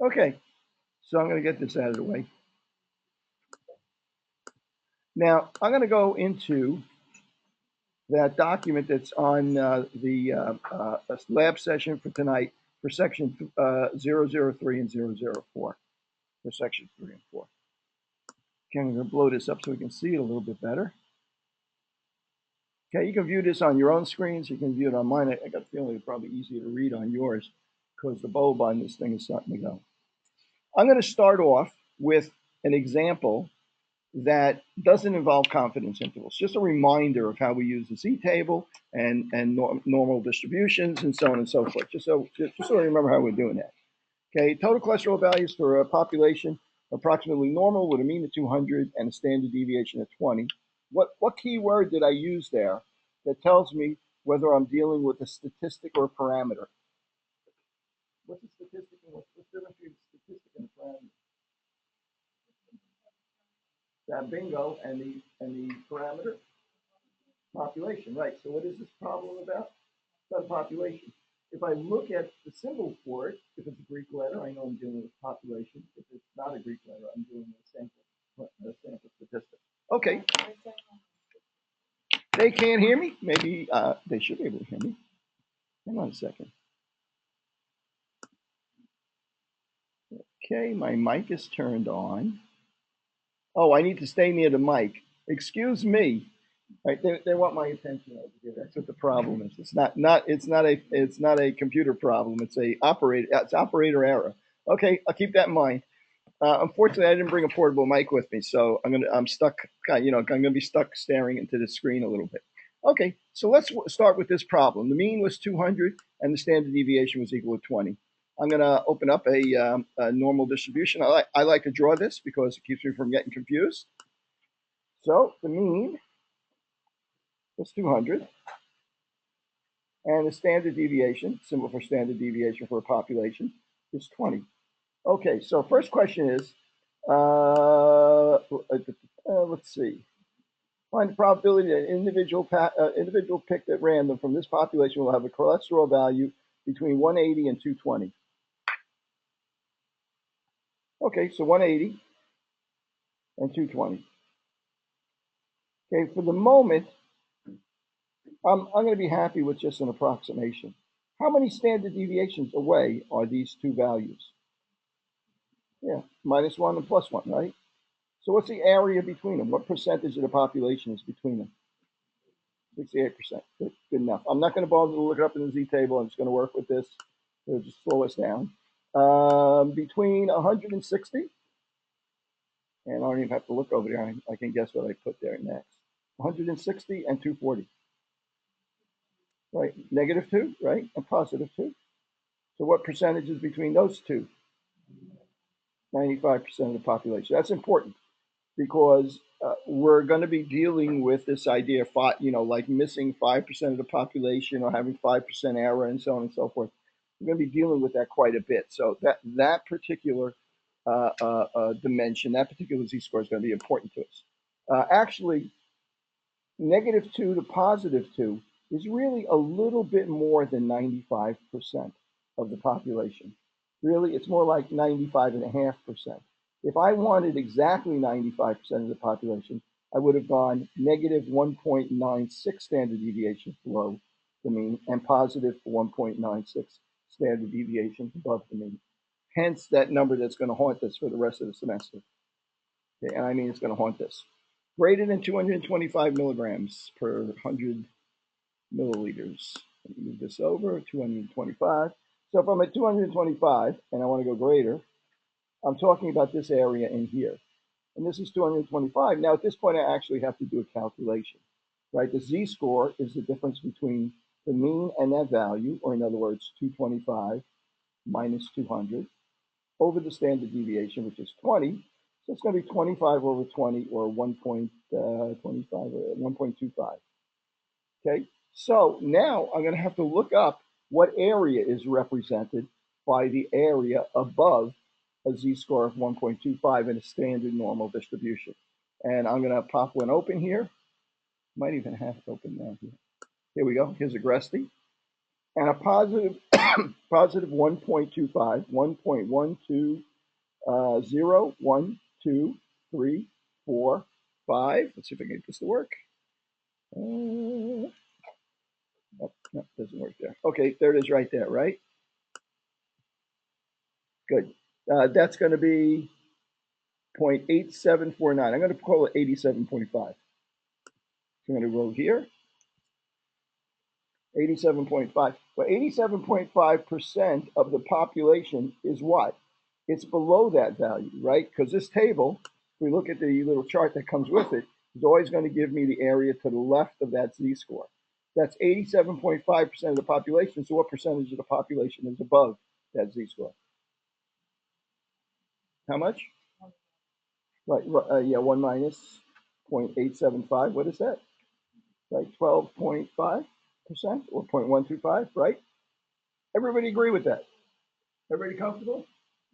Okay, so I'm going to get this out of the way. Now, I'm going to go into that document that's on the lab session for tonight for section 003 and 004, for section 3 and 4. Okay, I'm going to blow this up so we can see it a little bit better. Okay, you can view this on your own screens. You can view it on mine. I got a feeling it's probably easier to read on yours because the bulb on this thing is starting to go. I'm going to start off with an example that doesn't involve confidence intervals. Just a reminder of how we use the z-table and normal distributions and so on and so forth. Just so we remember how we're doing that. Okay, total cholesterol values for a population approximately normal with a mean of 200 and a standard deviation of 20. What key word did I use there that tells me whether I'm dealing with a statistic or a parameter? What's a statistic and what's the difference between a statistic and a parameter? That bingo, and the parameter? Population, right. So what is this problem about? It's about population. If I look at the symbol for it, if it's a Greek letter, I know I'm dealing with population. If it's not a Greek letter, I'm dealing with a sample statistic. Okay. They can't hear me? Maybe they should be able to hear me. Hang on a second. Okay, my mic is turned on. Oh, I need to stay near the mic. Excuse me. Right, they want my attention over here. That's what the problem is. It's not a computer problem. It's operator error. Okay, I'll keep that in mind. Unfortunately, I didn't bring a portable mic with me, so I'm stuck. I'm gonna be stuck staring into the screen a little bit. Okay, so let's start with this problem. The mean was 200, and the standard deviation was equal to 20. I'm gonna open up a normal distribution. I like to draw this because it keeps me from getting confused. So the mean was 200, and the standard deviation, symbol for standard deviation for a population, is 20. Okay, so first question is, let's see. Find the probability that an individual picked at random from this population will have a cholesterol value between 180 and 220. Okay, so 180 and 220. Okay, for the moment, I'm going to be happy with just an approximation. How many standard deviations away are these two values? Yeah, -1 and +1, right? So what's the area between them? What percentage of the population is between them? 68%. Good enough. I'm not going to bother to look it up in the z-table. I'm just going to work with this. It'll just slow us down. Between 160, and I don't even have to look over there. I can guess what I put there next. 160 and 240. Right? -2, right? And +2. So what percentage is between those two? 95% of the population. That's important because we're going to be dealing with this idea of, like missing 5% of the population or having 5% error and so on and so forth. We're going to be dealing with that quite a bit. So that particular dimension, that particular z-score is going to be important to us. Actually, -2 to +2 is really a little bit more than 95% of the population. Really, it's more like 95.5%. If I wanted exactly 95% of the population, I would have gone -1.96 standard deviations below the mean and +1.96 standard deviations above the mean. Hence, that number that's going to haunt us for the rest of the semester. Okay, and I mean it's going to haunt us. Greater than 225 milligrams per 100 milliliters. Let me move this over, 225. So if I'm at 225 and I want to go greater, I'm talking about this area in here. And this is 225. Now, at this point, I actually have to do a calculation, right? The z-score is the difference between the mean and that value, or in other words, 225 minus 200, over the standard deviation, which is 20. So it's going to be 25 over 20, or 1.25, or 1.25. Okay, so now I'm going to have to look up what area is represented by the area above a z-score of 1.25 in a standard normal distribution. And I'm going to pop one open here. Might even have it open now. Here we go. Here's Agresti. and a positive positive 1.25, 1.120, 1, 2, 3, 4, 5. Let's see if I can get this to work. No, doesn't work there. Okay, there it is right there, right? Good. That's going to be 0.8749. I'm going to call it 87.5. So I'm going to go here, 87.5. Well, 87.5% of the population is what? It's below that value, right? Because this table, if we look at the little chart that comes with it, is always going to give me the area to the left of that z-score. That's 87.5% of the population. So what percentage of the population is above that z-score? How much? Right, yeah, 1 minus 0.875. What is that? Right, 12.5% or 0.125, right? Everybody agree with that? Everybody comfortable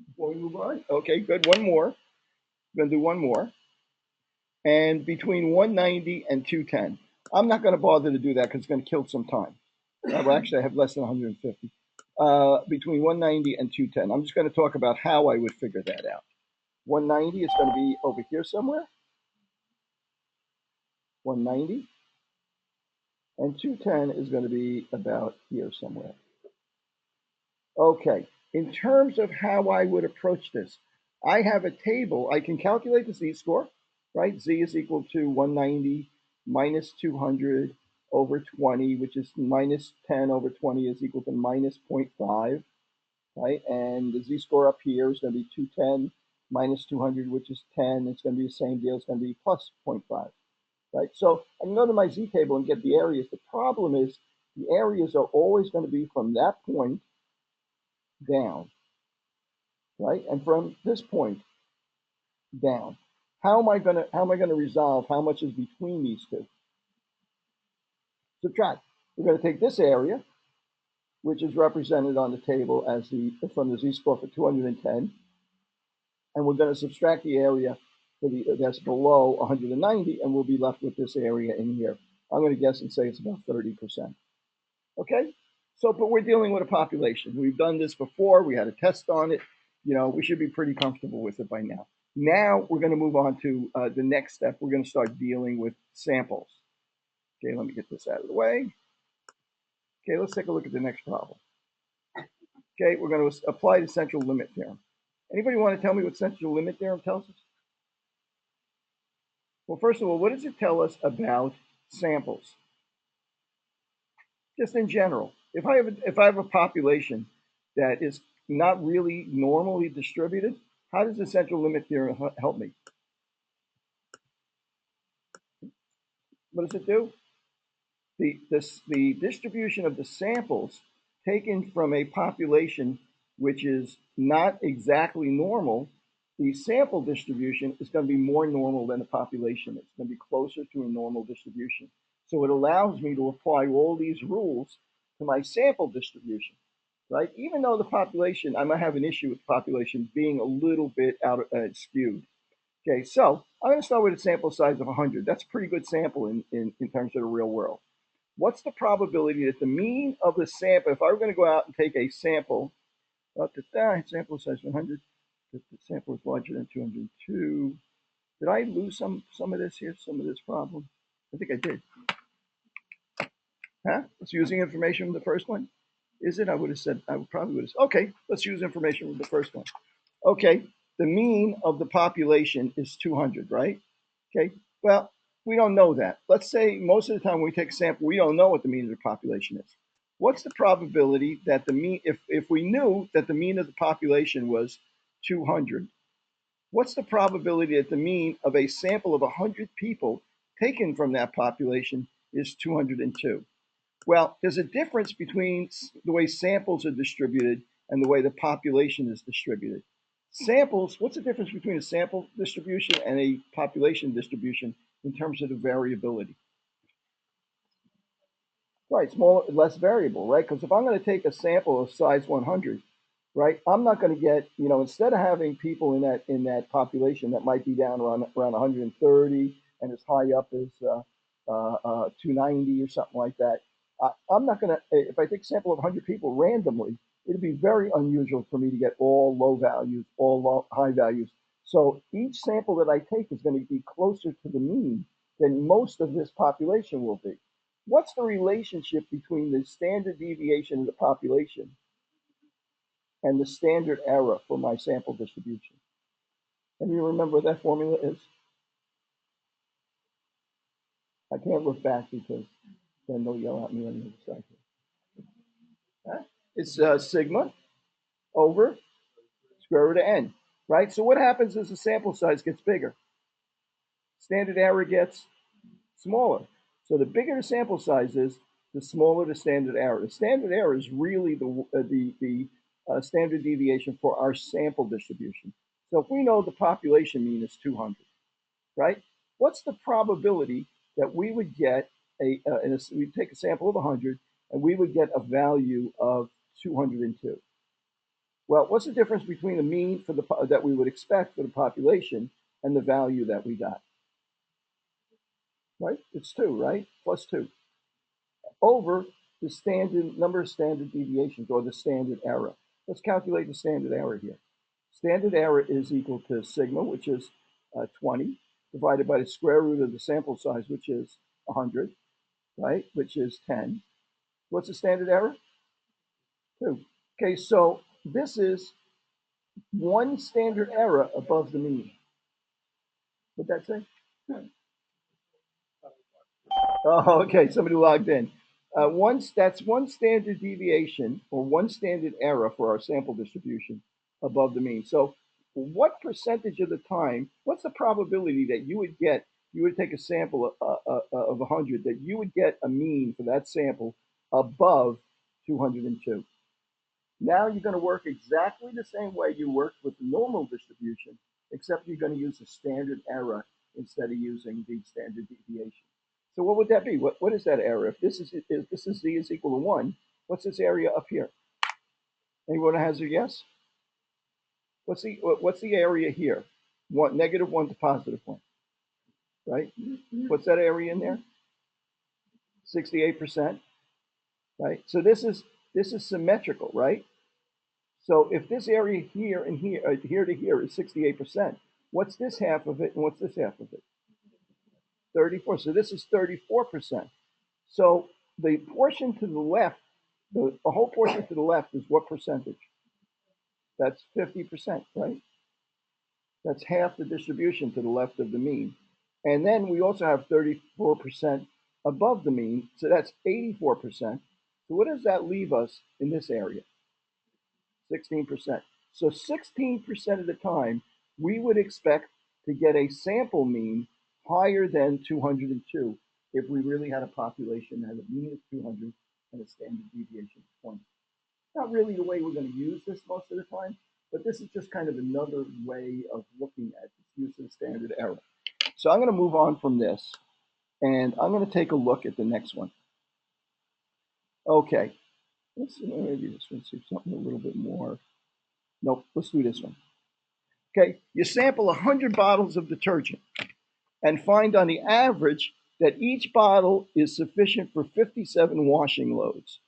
before we move on? Okay, good. One more. We're going to do one more. And between 190 and 210. I'm not going to bother to do that because it's going to kill some time. Well, actually, I have less than 150. Between 190 and 210. I'm just going to talk about how I would figure that out. 190 is going to be over here somewhere. 190. And 210 is going to be about here somewhere. Okay, in terms of how I would approach this, I have a table. I can calculate the z-score, right? Z is equal to 190 minus 200 over 20, which is minus 10 over 20 is equal to minus 0.5, right? And the z-score up here is going to be 210 minus 200, which is 10. It's going to be the same deal. It's going to be plus 0.5. Right, so I can go to my z-table and get the areas. The problem is the areas are always going to be from that point down, right, and from this point down. How am I going to resolve how much is between these two? Subtract. We're going to take this area, which is represented on the table as from the z-score for 210, and we're going to subtract the area that's below 190, and we'll be left with this area in here. I'm going to guess and say it's about 30%. Okay, so but we're dealing with a population. We've done this before. We had a test on it. We should be pretty comfortable with it by now. Now we're going to move on to the next step. We're going to start dealing with samples. Okay, let me get this out of the way. Okay, let's take a look at the next problem. Okay, we're going to apply the central limit theorem. Anybody want to tell me what central limit theorem tells us? Well, first of all, what does it tell us about samples? Just in general, if I have a population that is not really normally distributed, how does the central limit theorem help me? What does it do? The distribution of the samples taken from a population which is not exactly normal, the sample distribution is going to be more normal than the population. It's going to be closer to a normal distribution. So it allows me to apply all these rules to my sample distribution, right? Even though the population, I might have an issue with the population being a little bit skewed. Okay, so I'm going to start with a sample size of 100. That's a pretty good sample in terms of the real world. What's the probability that the mean of the sample, if I were going to go out and take a sample, sample size 100, the sample is larger than 202. Did I lose some of this here, some of this problem? I think I did. Huh? It's using information from the first one? Is it? I probably would have. Okay, let's use information from the first one. Okay, the mean of the population is 200, right? Okay, well, we don't know that. Let's say most of the time when we take a sample, we don't know what the mean of the population is. What's the probability that the mean, if we knew that the mean of the population was 200, what's the probability that the mean of a sample of 100 people taken from that population is 202? Well, there's a difference between the way samples are distributed and the way the population is distributed. Samples, what's the difference between a sample distribution and a population distribution in terms of the variability? Right, less variable, right? Because if I'm going to take a sample of size 100, right, I'm not going to get, instead of having people in that population that might be down around 130 and as high up as 290 or something like that, I'm not going to, if I take a sample of 100 people randomly, it'd be very unusual for me to get all low values, all high values. So each sample that I take is going to be closer to the mean than most of this population will be. What's the relationship between the standard deviation of the population and the standard error for my sample distribution? And you remember what that formula is? I can't look back because then they'll yell at me on the other side. Huh? It's sigma over square root of n, right? So what happens as the sample size gets bigger? Standard error gets smaller. So the bigger the sample size is, the smaller the standard error. The standard error is really the standard deviation for our sample distribution. So if we know the population mean is 200, right? What's the probability that we would get we take a sample of 100 and we would get a value of 202? Well, what's the difference between the mean for that we would expect for the population and the value that we got? Right? It's 2, right? Plus 2 over the standard number of standard deviations or the standard error. Let's calculate the standard error here. Standard error is equal to sigma, which is 20, divided by the square root of the sample size, which is 100, right? Which is 10. What's the standard error? 2. Okay, so this is one standard error above the mean. What'd that say? Oh, okay, somebody logged in. That's one standard deviation or one standard error for our sample distribution above the mean. So what percentage of the time, what's the probability that you would take a sample of 100, that you would get a mean for that sample above 202? Now you're going to work exactly the same way you worked with the normal distribution, except you're going to use a standard error instead of using the standard deviation. So what would that be? What is that error? If this is z is equal to 1, what's this area up here? Anyone has a guess? What's the area here? -1 to +1, right? What's that area in there? 68%, right? So this is symmetrical, right? So if this area here and here, here to here is 68%, what's this half of it and what's this half of it? 34. So this is 34%. So the portion to the left, the whole portion to the left is what percentage? That's 50%, right? That's half the distribution to the left of the mean. And then we also have 34% above the mean, so that's 84%. So what does that leave us in this area? 16%. So 16% of the time, we would expect to get a sample mean higher than 202 if we really had a population that had a mean of 200 and a standard deviation of 20. Not really the way we're going to use this most of the time, but this is just kind of another way of looking at the use of standard error. So I'm going to move on from this, and I'm going to take a look at the next one. Okay, let's see, maybe this one, see something a little bit more. Nope, let's do this one. Okay, you sample 100 bottles of detergent and find on the average that each bottle is sufficient for 57 washing loads.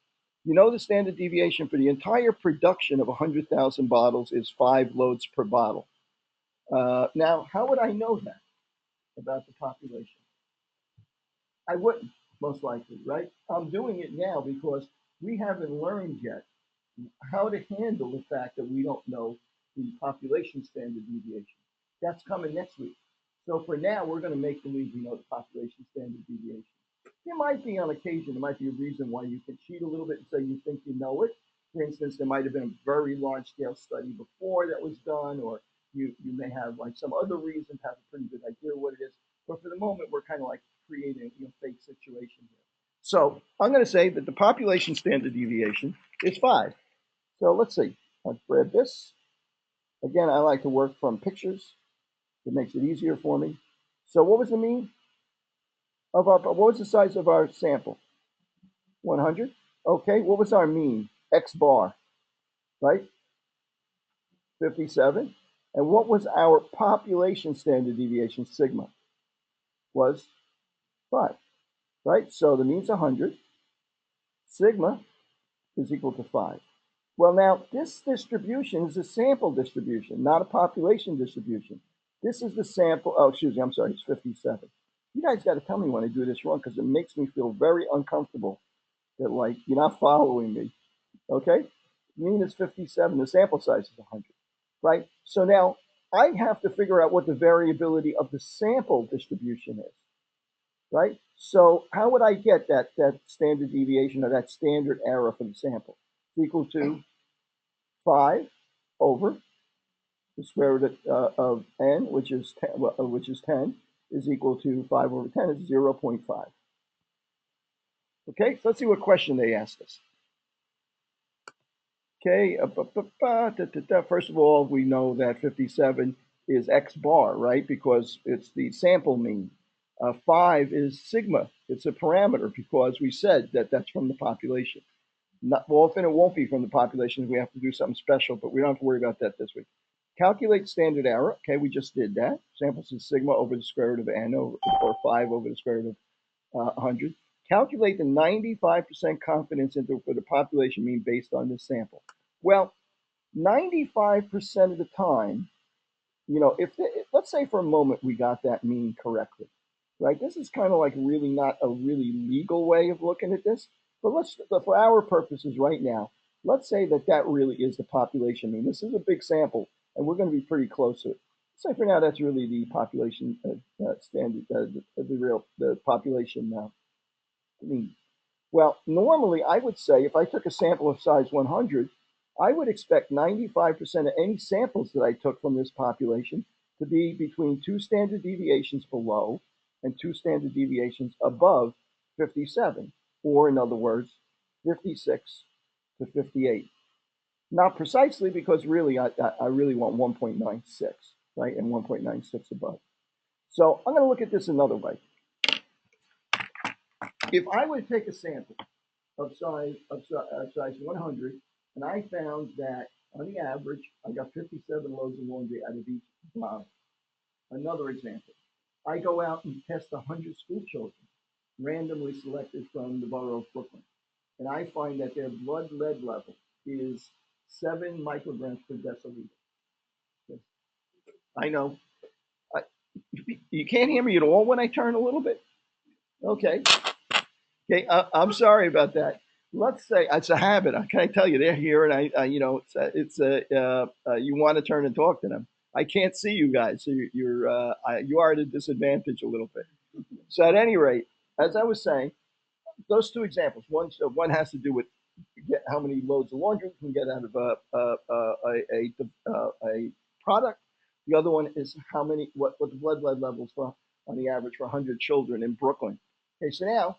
You know the standard deviation for the entire production of 100,000 bottles is 5 loads per bottle. Now, how would I know that about the population? I wouldn't, most likely, right? I'm doing it now because we haven't learned yet how to handle the fact that we don't know the population standard deviation. That's coming next week. So for now, we're going to make believe we know the population standard deviation. There might be on occasion, there might be a reason why you can cheat a little bit and say you think you know it. For instance, there might have been a very large scale study before that was done, or you may have like some other reason to have a pretty good idea what it is. But for the moment, we're kind of like creating a fake situation here. So I'm going to say that the population standard deviation is 5. So let's see. I'll grab this. Again, I like to work from pictures. It makes it easier for me. So what was the mean of what was the size of our sample? 100. Okay, what was our mean? X bar, right? 57. And what was our population standard deviation, sigma? Was 5, right? So the mean's 100. sigma is equal to 5. Well, now, this distribution is a sample distribution, not a population distribution. This is the sample. Oh, excuse me. I'm sorry. It's 57. You guys got to tell me when I do this wrong because it makes me feel very uncomfortable that, like, you're not following me. Okay? Mean is 57. The sample size is 100. Right? So now I have to figure out what the variability of the sample distribution is. Right? So how would I get that standard deviation or that standard error for the sample? It's equal to 5 over the square root of n, which is 10, is equal to 5 over 10 is 0.5. Okay, so let's see what question they asked us. Okay, first of all, we know that 57 is x bar, right? Because it's the sample mean. 5 is sigma. It's a parameter because we said that that's from the population. Not often it won't be from the population. We have to do something special, but we don't have to worry about that this week. Calculate standard error. Okay, we just did that. Samples is sigma over the square root of n or 5 over the square root of 100. Calculate the 95% confidence interval for the population mean based on this sample. Well, 95% of the time, let's say for a moment we got that mean correctly, right? This is kind of like really not a really legal way of looking at this, but for our purposes right now, let's say that really is the population mean. This is a big sample, and we're going to be pretty close to it. So for now, that's really the population standard, the population mean. Well, normally I would say if I took a sample of size 100, I would expect 95% of any samples that I took from this population to be between 2 standard deviations below and 2 standard deviations above 57, or in other words, 56 to 58. Not precisely, because really I really want 1.96, right, and 1.96 above. So I'm going to look at this another way. If I were to take a sample of size 100, and I found that on the average, I got 57 loads of laundry out of each bottle. Another example, I go out and test 100 school children, randomly selected from the borough of Brooklyn, and I find that their blood lead level is 7 micrograms per deciliter. I know. You can't hear me at all when I turn a little bit? Okay. Okay, I'm sorry about that. Let's say it's a habit. Can I tell you? They're here, and you want to turn and talk to them. I can't see you guys, so you are at a disadvantage a little bit. So at any rate, as I was saying, those two examples. One has to do with how many loads of laundry you can get out of a product. The other one is what the blood lead levels for on the average for 100 children in Brooklyn. Okay, so now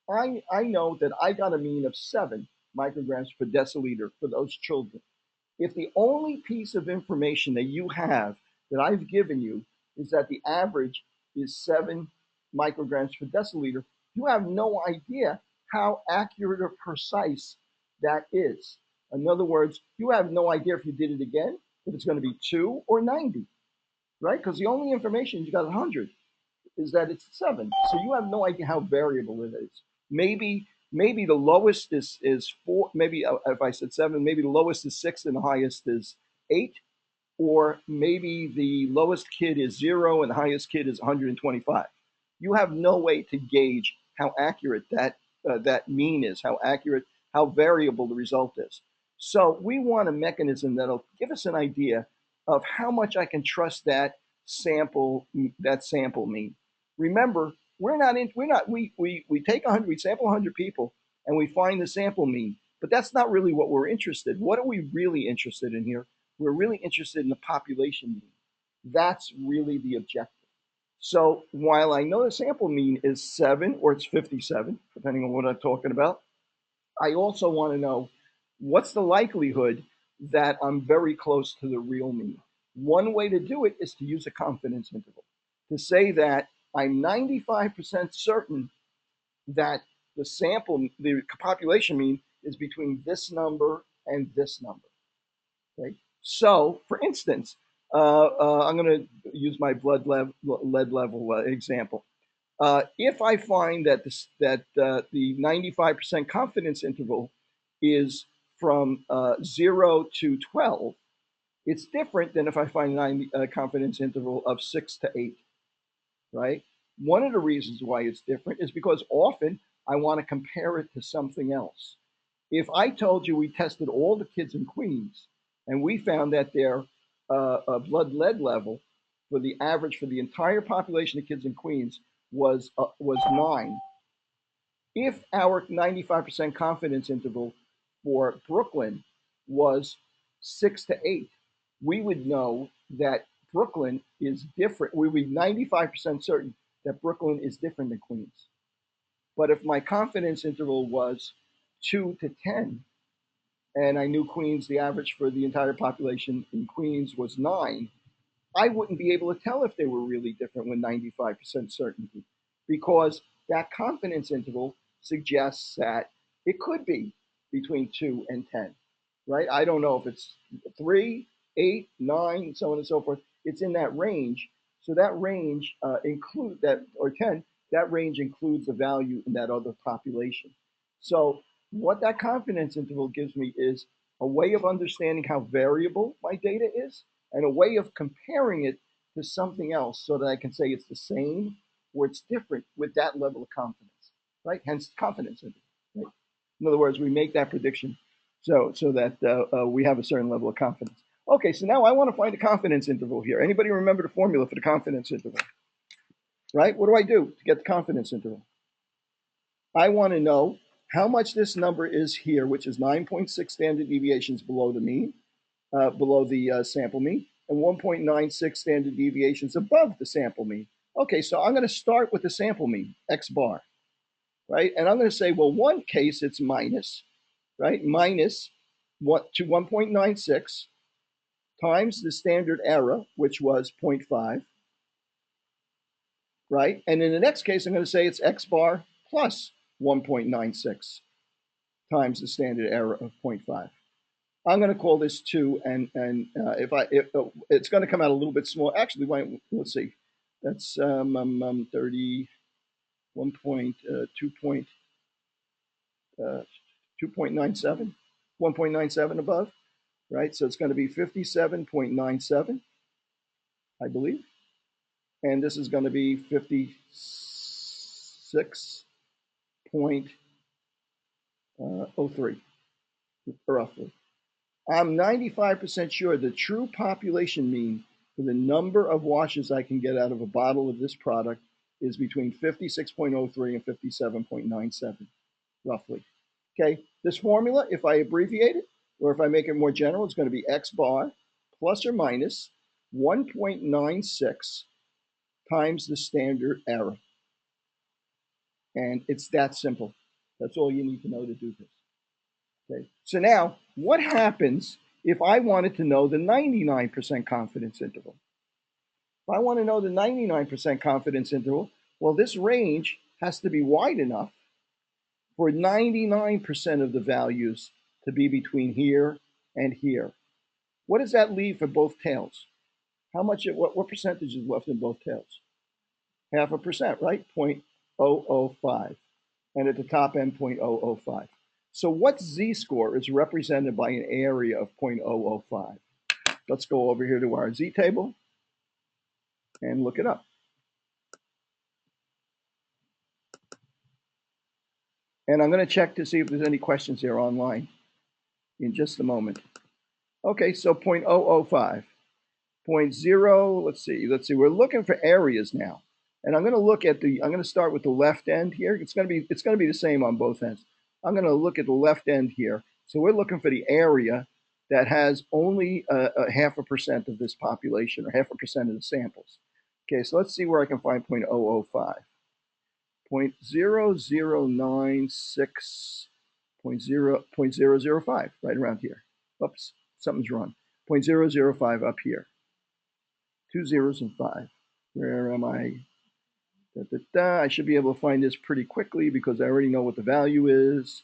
I know that I got a mean of 7 micrograms per deciliter for those children. If the only piece of information that you have that I've given you is that the average is 7 micrograms per deciliter, you have no idea how accurate or precise that is. In other words, you have no idea if you did it again, if it's going to be 2 or 90, right? Because the only information you got 100 is that it's 7. So you have no idea how variable it is. Maybe the lowest is 4. Maybe if I said 7, maybe the lowest is 6 and the highest is 8. Or maybe the lowest kid is 0 and the highest kid is 125. You have no way to gauge how accurate that mean is, how accurate, how variable the result is. So we want a mechanism that'll give us an idea of how much I can trust that sample mean. Remember, we take 100, we sample 100 people, and we find the sample mean. But that's not really what we're interested in. What are we really interested in here? We're really interested in the population mean. That's really the objective. So while I know the sample mean is 7 or it's 57, depending on what I'm talking about, I also want to know what's the likelihood that I'm very close to the real mean. One way to do it is to use a confidence interval, to say that I'm 95% certain that the population mean is between this number and this number. Okay. So, for instance, I'm going to use my lead level example. If I find that the 95% confidence interval is from 0 to 12, it's different than if I find a confidence interval of 6 to 8, right? One of the reasons why it's different is because often I want to compare it to something else. If I told you we tested all the kids in Queens and we found that their blood lead level for the average for the entire population of kids in Queens was 9, if our 95% confidence interval for Brooklyn was 6 to 8, we would know that Brooklyn is different. We would be 95% certain that Brooklyn is different than Queens. But if my confidence interval was 2 to 10, and I knew Queens, the average for the entire population in Queens was 9, I wouldn't be able to tell if they were really different with 95% certainty, because that confidence interval suggests that it could be between 2 and 10, right? I don't know if it's 3, 8, 9, so on and so forth. It's in that range. So that range include that, or 10, that range includes a value in that other population. So what that confidence interval gives me is a way of understanding how variable my data is and a way of comparing it to something else so that I can say it's the same or it's different with that level of confidence, right? Hence confidence interval. Right? In other words, we make that prediction so that we have a certain level of confidence. Okay, so now I want to find a confidence interval here. Anybody remember the formula for the confidence interval? Right? What do I do to get the confidence interval? I want to know how much this number is here, which is 9.6 standard deviations below the mean, below the sample mean, and 1.96 standard deviations above the sample mean. Okay, so I'm going to start with the sample mean, x bar, right? And I'm going to say, well, one case it's minus, right? Minus what to 1.96 times the standard error, which was 0.5, right? And in the next case, I'm going to say it's x bar plus 1.96 times the standard error of 0.5. I'm going to call this 2, and if it's going to come out a little bit small. Actually, let's see. That's 30, 2.97, 1.97 above, right? So it's going to be 57.97, I believe. And this is going to be 56.03, roughly. I'm 95% sure the true population mean for the number of washes I can get out of a bottle of this product is between 56.03 and 57.97, roughly. Okay, this formula, if I abbreviate it, or if I make it more general, it's going to be x bar plus or minus 1.96 times the standard error. And it's that simple. That's all you need to know to do this. Okay. So now, what happens if I wanted to know the 99% confidence interval? If I want to know the 99% confidence interval, well, this range has to be wide enough for 99% of the values to be between here and here. What does that leave for both tails? What percentage is left in both tails? 0.5%, right? 0.005. And at the top end, 0.005. So what z-score is represented by an area of 0.005? Let's go over here to our z-table and look it up. And I'm going to check to see if there's any questions here online in just a moment. Okay, so 0.005. 0.0, let's see, we're looking for areas now. And I'm going to start with the left end here. It's going to be the same on both ends. I'm going to look at the left end here. So we're looking for the area that has only a 0.5% of this population, or 0.5% of the samples. Okay, so let's see where I can find 0.005. 0.0096, 0.005, right around here. Oops, something's wrong. 0.005 up here. 2 zeros and 5. Where am I? I should be able to find this pretty quickly because I already know what the value is.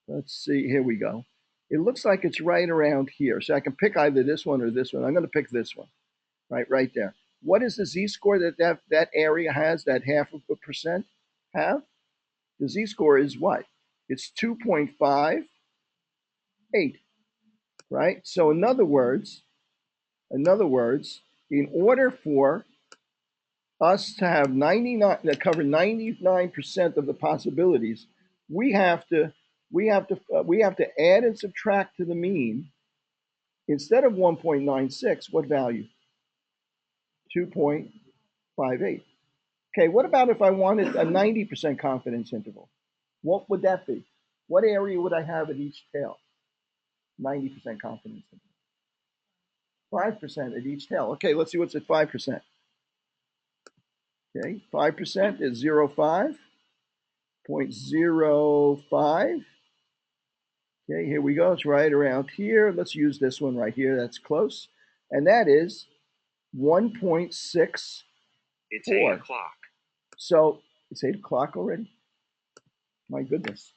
Let's see, here we go. It looks like it's right around here. So I can pick either this one or this one. I'm going to pick this one, right there. What is the z-score that area has, that 0.5% have? The z-score is what? It's 2.58, right? So in other words, in order for us to have 99, that cover 99% of the possibilities, we have to add and subtract to the mean. Instead of 1.96, what value? 2.58. Okay, what about if I wanted a 90% confidence interval? What would that be? What area would I have at each tail? 90% confidence interval. 5% at each tail. Okay, let's see what's at 5%. Okay, 5% is 0.05, 0.05. Okay, here we go. It's right around here. Let's use this one right here. That's close. And that is 1.64. It's 8 o'clock. So it's 8 o'clock already? My goodness.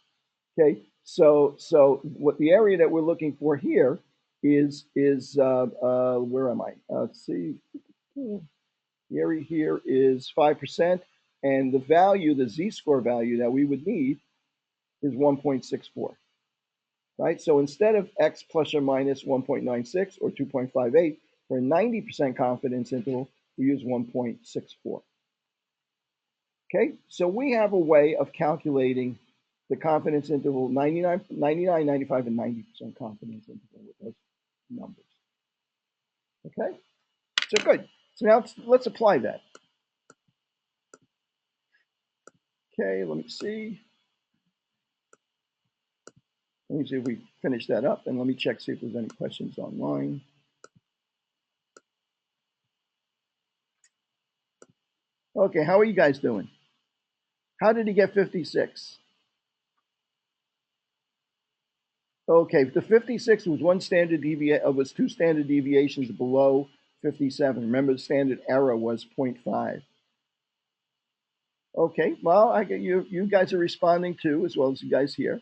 Okay, so what the area that we're looking for here is where am I? Let's see. The area here is 5%, and the value, the z-score value that we would need is 1.64. Right? So instead of x plus or minus 1.96 or 2.58 for a 90% confidence interval, we use 1.64. Okay, so we have a way of calculating the confidence interval 99, 95, and 90% confidence interval with those numbers. Okay, so good. So now let's apply that. Okay, let me see. Let me see if we finish that up, and let me check, see if there's any questions online. Okay, how are you guys doing? How did he get 56? Okay, the 56 was was 2 standard deviations below 57. Remember, the standard error was 0.5. Okay, well, I get you. You guys are responding too, as well as you guys here.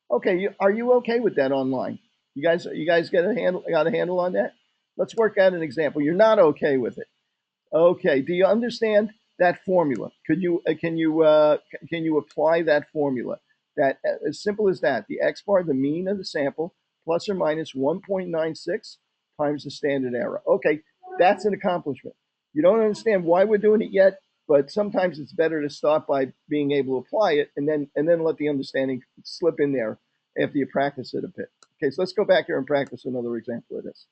Okay, are you okay with that online? You guys got a handle on that? Let's work out an example. You're not okay with it. Okay, do you understand that formula? Can you apply that formula? That as simple as that. The x bar, the mean of the sample, plus or minus 1.96 times the standard error. Okay, that's an accomplishment. You don't understand why we're doing it yet, but sometimes it's better to start by being able to apply it and then let the understanding slip in there after you practice it a bit. Okay, so let's go back here and practice another example of this.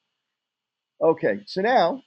Okay, so now